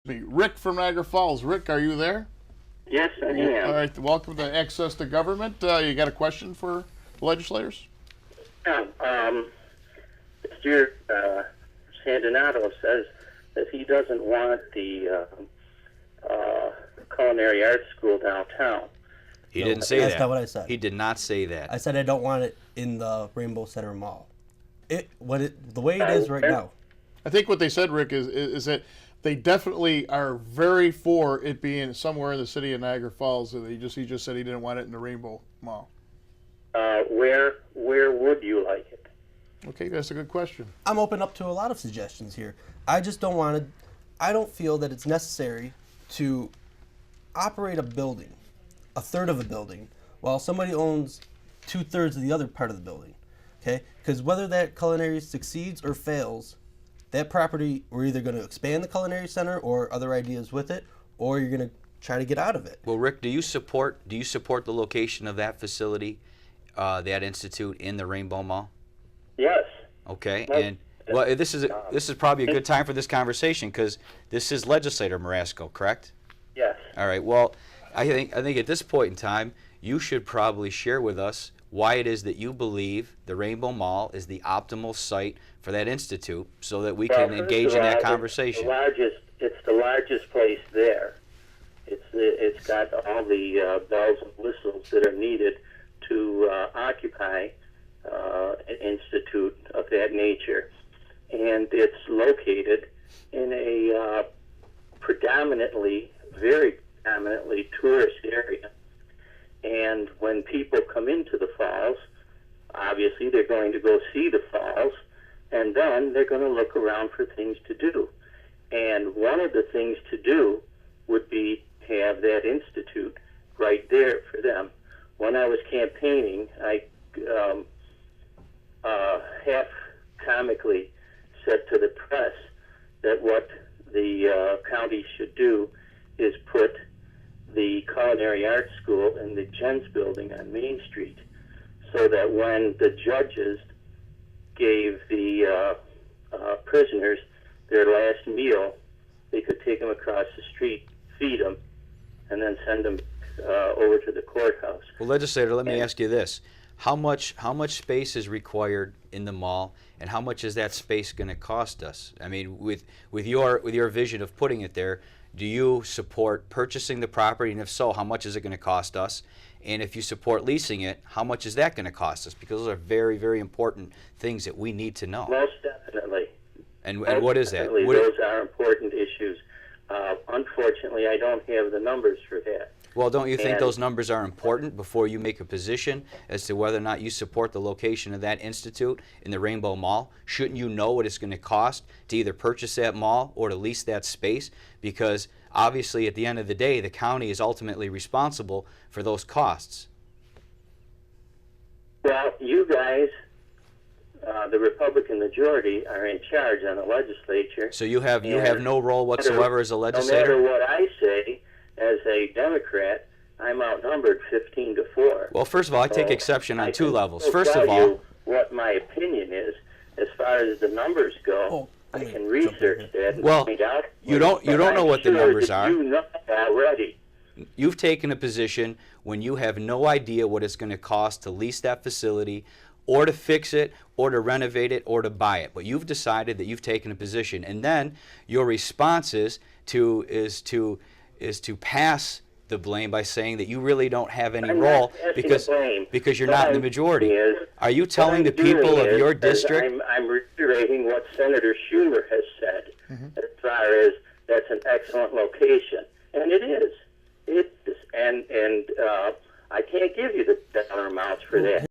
me. Rick from Niagara Falls. Rick, are you there? Yes, I am. All right. Welcome to Access to Government. You got a question for the legislators? Yeah, Mr. Sandinato says that he doesn't want the culinary arts school downtown. He didn't say that. That's not what I said. He did not say that. I said I don't want it in the Rainbow Center Mall. The way it is right now. I think what they said, Rick, is that they definitely are very for it being somewhere in the city of Niagara Falls. And he just said he didn't want it in the Rainbow Mall. Where would you like it? Okay, that's a good question. I'm open up to a lot of suggestions here. I just don't want to. I don't feel that it's necessary to operate a building, a third of a building, while somebody owns 2/3 of the other part of the building. Okay, because whether that culinary succeeds or fails, that property, we're either going to expand the culinary center or other ideas with it, or you're going to try to get out of it. Well, Rick, do you support the location of that facility, that institute in the Rainbow Mall? Yes. Okay, and well, this is probably a good time for this conversation because this is Legislator Marasco, correct? Yes. All right. Well, I think at this point in time, you should probably share with us why it is that you believe the Rainbow Mall is the optimal site for that institute, so that we can engage in that conversation. It's the largest place there. It's got all the bells and whistles that are needed to occupy an institute of that nature, and it's located in a very predominantly tourist area. And when people come into the falls, obviously they're going to go see the falls, and then they're going to look around for things to do. And one of the things to do would be to have that institute right there for them. When I was campaigning, I half comically said to the press that what the county should do is put the Culinary Arts School in the Jens Building on Main Street, so that when the judges gave the prisoners their last meal, they could take them across the street, feed them, and then send them over to the courthouse. Well, Legislator, let me ask you this. How much space is required in the mall, and how much is that space going to cost us? I mean, with your vision of putting it there, do you support purchasing the property, and if so, how much is it going to cost us? And if you support leasing it, how much is that going to cost us? Because those are very, very important things that we need to know. Most definitely. And what is that? Those are important issues. Unfortunately, I don't have the numbers for that. Well, don't you think those numbers are important before you make a position as to whether or not you support the location of that institute in the Rainbow Mall? Shouldn't you know what it's going to cost to either purchase that mall or to lease that space? Because obviously, at the end of the day, the county is ultimately responsible for those costs. Well, you guys, the Republican majority, are in charge on the legislature. So you have no role whatsoever as a legislator? No matter what I say, as a Democrat, I'm outnumbered 15-4. Well, first of all, I take exception on two levels. I First can of tell all, you what my opinion is. As far as the numbers go, I can research that and find out. You don't know what the numbers are. You know already. You've taken a position when you have no idea what it's going to cost to lease that facility, or to fix it, or to renovate it, or to buy it. But you've decided that you've taken a position, and then your response is to pass the blame by saying that you really don't have any role because you're not in the majority. Are you telling the people of your district? I'm reiterating what Senator Schumer has said, as far as that's an excellent location, and it is. It is, and I can't give you the dollar amounts for that.